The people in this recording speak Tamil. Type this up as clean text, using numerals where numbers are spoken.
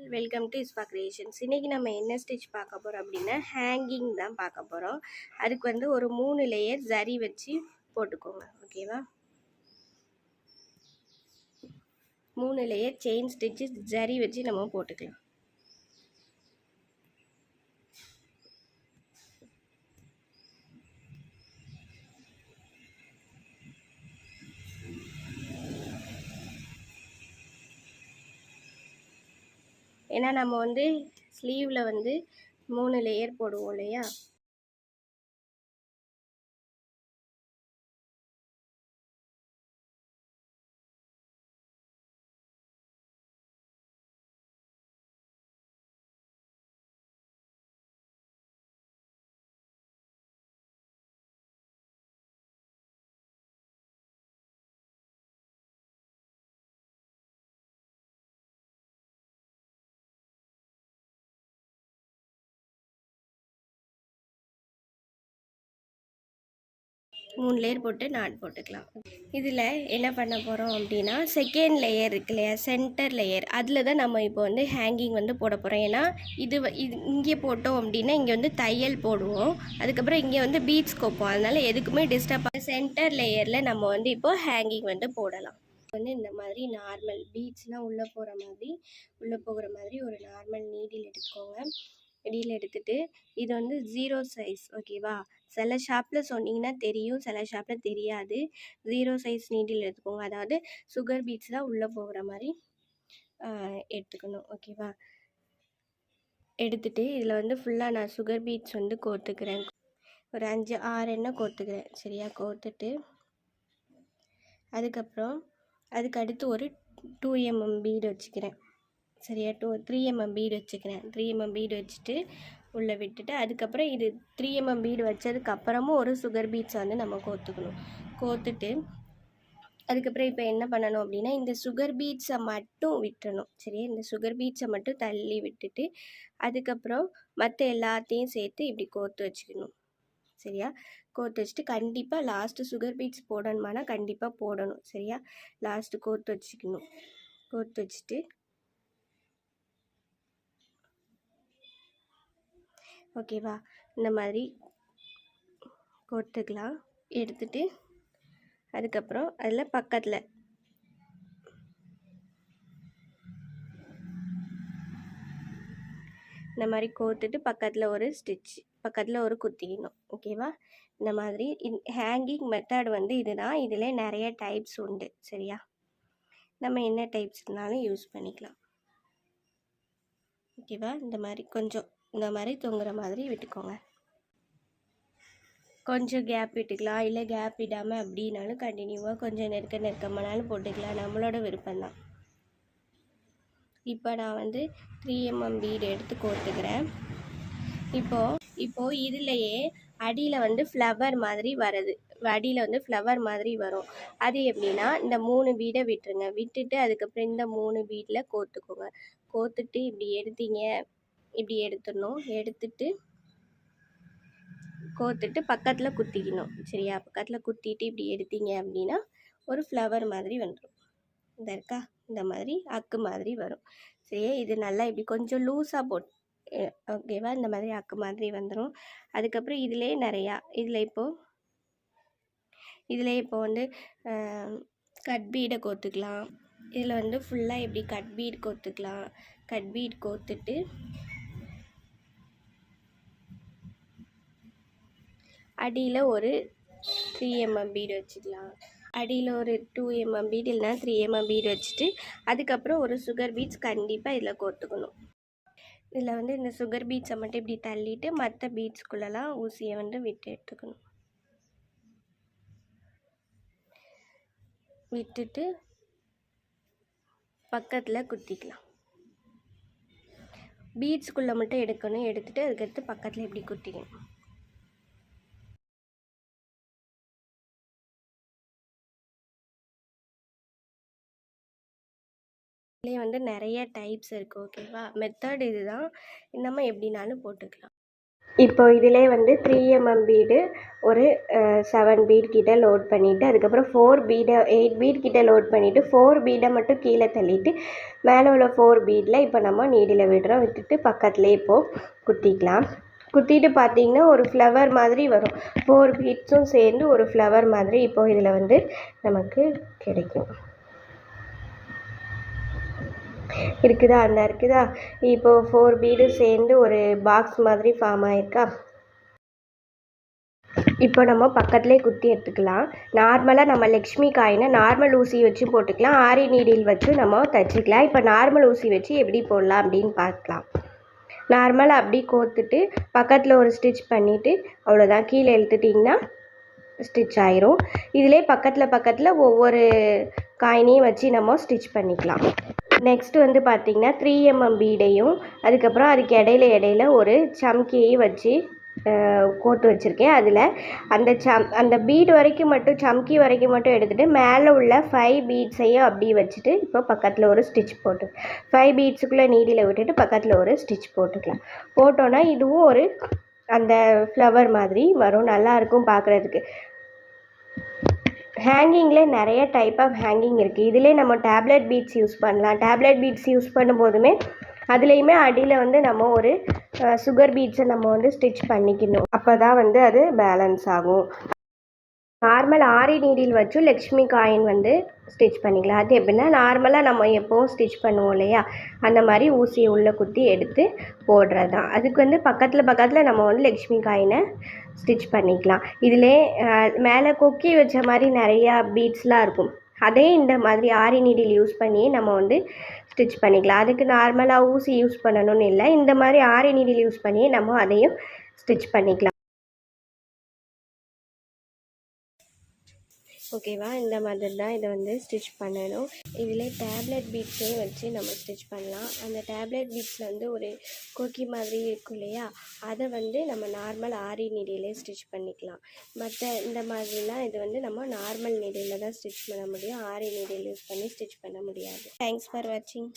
Channel. Welcome to Ispa creations. இன்றைக்கி நம்ம என்ன ஸ்டிச் பார்க்க போகிறோம் அப்படின்னா ஹேங்கிங் தான் பார்க்க போகிறோம். அதுக்கு வந்து ஒரு 3 லேயர் ஜரி வச்சு போட்டுக்கோங்க. ஓகேவா, 3 லேயர் செயின் ஸ்டிச்சு ஜரி வச்சு நம்ம போட்டுக்கலாம். ஏன்னா நம்ம வந்து ஸ்லீவில் வந்து 3 லேயர் போடுவோம் இல்லையா. மூணு லேயர் போட்டு நாட் போட்டுக்கலாம். இதில் என்ன பண்ண போகிறோம் அப்படின்னா செகண்ட் லேயர் இருக்கு இல்லையா, சென்டர் லேயர், அதில் தான் நம்ம இப்போ வந்து ஹேங்கிங் வந்து போட போகிறோம். ஏன்னா இது இங்கே போட்டோம் அப்படின்னா இங்கே வந்து தையல் போடுவோம், அதுக்கப்புறம் இங்கே வந்து பீட்ஸ் கோப்போம். அதனால் எதுக்குமே டிஸ்டர்ப் சென்டர் லேயரில் நம்ம வந்து இப்போ ஹேங்கிங் வந்து போடலாம். வந்து இந்த மாதிரி நார்மல் பீட்ஸ்லாம் உள்ளே போகிற மாதிரி ஒரு நார்மல் நீடில் எடுத்துக்கோங்க. நீடில் எடுத்துகிட்டு இது வந்து 0 சைஸ். ஓகேவா, சில ஷாப்பில் சொன்னீங்கன்னா தெரியும், சில ஷாப்பில் தெரியாது. 0 சைஸ் நீடில் எடுத்துக்கோங்க. அதாவது சுகர் பீட்ஸ் தான் உள்ளே போகிற மாதிரி எடுத்துக்கணும். ஓகேவா, எடுத்துகிட்டு இதில் வந்து ஃபுல்லாக நான் சுகர் பீட்ஸ் வந்து கோர்த்துக்கிறேன். ஒரு 5-6 எண்ணெய் கோர்த்துக்கிறேன். சரியா, கோர்த்துட்டு அதுக்கப்புறம் அதுக்கு அடுத்து ஒரு 2 mm பீடு வச்சுக்கிறேன். சரியா, 3 mm பீடு வச்சுக்கிறேன். 3 mm பீடு வச்சுட்டு உள்ளே விட்டுட்டு அதுக்கப்புறம் இது 3 mm பீடு வச்சதுக்கப்புறமும் ஒரு சுகர் பீட்ஸ் வந்து நம்ம கோர்த்துக்கணும். கோர்த்துட்டு அதுக்கப்புறம் இப்போ என்ன பண்ணணும் அப்படின்னா இந்த சுகர் பீட்ஸை மட்டும் விட்டுறணும். சரியா, இந்த சுகர் பீட்ஸை மட்டும் தள்ளி விட்டுட்டு அதுக்கப்புறம் மற்ற எல்லாத்தையும் சேர்த்து இப்படி கோர்த்து வச்சுக்கணும். சரியா, கோர்த்து வச்சுட்டு கண்டிப்பாக லாஸ்ட்டு சுகர் பீட்ஸ் போடணுமானா கண்டிப்பாக போடணும். சரியா, லாஸ்ட்டு கோர்த்து வச்சுக்கணும். கோர்த்து வச்சுட்டு ஓகேவா, இந்த மாதிரி கோர்த்துக்கலாம். எடுத்துட்டு அதுக்கப்புறம் அதில் பக்கத்தில் இந்த மாதிரி கோர்த்துட்டு பக்கத்தில் ஒரு ஸ்டிச், பக்கத்தில் ஒரு குத்திக்கணும். ஓகேவா, இந்த மாதிரி ஹேங்கிங் மெத்தட் வந்து இதுதான். இதில் நிறைய டைப்ஸ் உண்டு. சரியா, நம்ம என்ன டைப்ஸ்னாலும் யூஸ் பண்ணிக்கலாம். ஓகேவா, இந்த மாதிரி கொஞ்சம் இந்த மாதிரி தொங்குற மாதிரி விட்டுக்கோங்க. கொஞ்சம் கேப் விட்டுக்கலாம், இல்லை கேப் விடாமல் அப்படின்னாலும் கண்டினியூவாக கொஞ்சம் நெருக்கமானாலும் போட்டுக்கலாம், நம்மளோட விருப்பம்தான். இப்போ நான் வந்து 3 mm பீடு எடுத்து கோர்த்துக்கிறேன். இப்போது இதுலையே அடியில் வந்து ஃப்ளவர் மாதிரி வருது, அடியில் வந்து ஃப்ளவர் மாதிரி வரும். அது எப்படின்னா இந்த 3 பீடை விட்டுருங்க. விட்டுட்டு அதுக்கப்புறம் இந்த 3 பீடில் கோர்த்துக்கோங்க. கோர்த்துட்டு இப்படி எடுத்தீங்க, இப்படி எடுத்துடணும். எடுத்துட்டு கோர்த்துட்டு பக்கத்தில் குத்திக்கணும். சரியா, பக்கத்தில் குத்திட்டு இப்படி எடுத்தீங்க அப்படின்னா ஒரு ஃப்ளவர் மாதிரி வந்துடும். இந்த இருக்கா, இந்த மாதிரி அக்கு மாதிரி வரும். சரியா, இது நல்லா இப்படி கொஞ்சம் லூஸாக போட்டு ஓகேவா, இந்த மாதிரி அக்கு மாதிரி வந்துடும். அதுக்கப்புறம் இதிலே நிறையா இதில் இப்போ வந்து கட் பீடை கோர்த்துக்கலாம். இதில் வந்து ஃபுல்லாக இப்படி கட் பீட் கோர்த்துக்கலாம். கட் பீட் கோர்த்துட்டு அடியில் ஒரு 3 mm பீடு வச்சுக்கலாம். அடியில் ஒரு 2 mm பீடு இல்லைனா 3 mm பீடு வச்சுட்டு அதுக்கப்புறம் ஒரு சுகர் பீட்ஸ் கண்டிப்பாக இதில் கோர்த்துக்கணும். இதில் வந்து இந்த சுகர் பீட்ஸை மட்டும் இப்படி தள்ளிட்டு மற்ற பீட்ஸ்குள்ளெல்லாம் ஊசியை வந்து விட்டு எடுத்துக்கணும். விட்டுட்டு பக்கத்தில் குத்திக்கலாம். பீட்ஸ்குள்ளே மட்டும் எடுக்கணும். எடுத்துகிட்டு அதுக்கடுத்து பக்கத்தில் இப்படி குத்திக்கணும். இதுலேயே வந்து நிறைய டைப்ஸ் இருக்குது. ஓகேவா, மெத்தட் இதுதான். நம்ம எப்படினாலும் போட்டுக்கலாம். இப்போ இதிலே வந்து 3mm பீடு ஒரு 7 பீட் கிட்ட லோட் பண்ணிவிட்டு அதுக்கப்புறம் 4 பீடை 8 பீட் கிட்ட லோட் பண்ணிவிட்டு 4 பீடை மட்டும் கீழே தள்ளிட்டு மேலே உள்ள 4 பீடில் இப்போ நம்ம நீடில் விடுறோம். விட்டுட்டு பக்கத்துலேயே இப்போது குத்திக்கலாம். குத்திட்டு பார்த்தீங்கன்னா ஒரு ஃப்ளவர் மாதிரி வரும். 4 பீட்ஸும் சேர்ந்து ஒரு ஃப்ளவர் மாதிரி இப்போது இதில் வந்து நமக்கு கிடைக்கும். இருக்குதா? இருக்குதா? இப்போது 4 பீடும் சேர்ந்து ஒரு பாக்ஸ் மாதிரி ஃபார்ம் ஆயிருக்கா? இப்போ நம்ம பக்கத்துலேயே குத்தி எடுத்துக்கலாம். நார்மலாக நம்ம லக்ஷ்மி காயினை நார்மல் ஊசி வச்சு போட்டுக்கலாம். ஆரி நீடில் வச்சு நம்ம தைச்சிக்கலாம். இப்போ நார்மல் ஊசி வச்சு எப்படி போடலாம் அப்படின்னு பார்க்கலாம். நார்மலாக அப்படி கோர்த்துட்டு பக்கத்தில் ஒரு ஸ்டிச் பண்ணிவிட்டு அவ்வளோதான். கீழே இழுத்துட்டிங்கன்னா ஸ்டிச் ஆயிரும். இதிலே பக்கத்தில் ஒவ்வொரு காயினையும் வச்சு நம்ம ஸ்டிச் பண்ணிக்கலாம். நெக்ஸ்ட் வந்து பார்த்திங்கன்னா 3mm பீடையும் அதுக்கப்புறம் அதுக்கு இடையில ஒரு சம்கியையும் வச்சு கோர்த்து வச்சுருக்கேன். அதில் அந்த பீடு வரைக்கும் மட்டும் சம்கி வரைக்கும் மட்டும் எடுத்துகிட்டு மேலே உள்ள 5 பீட்ஸையும் அப்படி வச்சுட்டு இப்போ பக்கத்தில் ஒரு ஸ்டிச் போட்டு 5 பீட்ஸுக்குள்ளே நீடியில் விட்டுட்டு பக்கத்தில் ஒரு ஸ்டிச் போட்டுக்கலாம். போட்டோன்னா இதுவும் ஒரு அந்த ஃப்ளவர் மாதிரி வரும். நல்லாயிருக்கும் பார்க்குறதுக்கு. ஹேங்கிங்கில் நிறைய டைப் ஆஃப் ஹேங்கிங் இருக்குது. இதிலே நம்ம டேப்லெட் பீட்ஸ் யூஸ் பண்ணலாம். டேப்லெட் பீட்ஸ் யூஸ் பண்ணும்போதுமே அதுலேயுமே அடியில் வந்து நம்ம ஒரு சுகர் பீட்ஸை நம்ம வந்து ஸ்டிச் பண்ணிக்கணும். அப்போ தான் வந்து அது பேலன்ஸ் ஆகும். நார்மல் ஆரி நீடில் வச்சு லக்ஷ்மி காயின் வந்து ஸ்டிச் பண்ணிக்கலாம். அது எப்படின்னா நார்மலாக நம்ம எப்போவும் ஸ்டிச் பண்ணுவோம் இல்லையா, அந்த மாதிரி ஊசியை உள்ளே குத்தி எடுத்து போடுறது தான். அதுக்கு வந்து பக்கத்தில் நம்ம வந்து லக்ஷ்மி காயினை ஸ்டிச் பண்ணிக்கலாம். இதிலே மேலே கொக்கி வச்ச மாதிரி நிறையா பீட்ஸ்லாம் இருக்கும். அதே இந்த மாதிரி ஆரி நீடில் யூஸ் பண்ணி நம்ம வந்து ஸ்டிச் பண்ணிக்கலாம். அதுக்கு நார்மலாக ஊசி யூஸ் பண்ணணும்னு இல்லை, இந்த மாதிரி ஆரி நீடில் யூஸ் பண்ணி நம்ம அதையும் ஸ்டிச் பண்ணிக்கலாம். ஓகேவா? இந்த மாதிரி தான் இதை வந்து ஸ்டிச் பண்ணணும். இதில் டேப்லெட் பீட்ஸையும் வச்சு நம்ம ஸ்டிச் பண்ணலாம். அந்த டேப்லெட் பீட்ஸில் வந்து ஒரு கொக்கி மாதிரி இருக்கும் இல்லையா, அதை வந்து நம்ம நார்மல் ஆரி நீடிலே ஸ்டிச் பண்ணிக்கலாம். மற்ற இந்த மாதிரிலாம் இது வந்து நம்ம நார்மல் நீடில் தான் ஸ்டிச் பண்ண முடியும். ஆரி நீடில் யூஸ் பண்ணி ஸ்டிச் பண்ண முடியாது. தேங்க்ஸ் ஃபார் வாட்சிங்.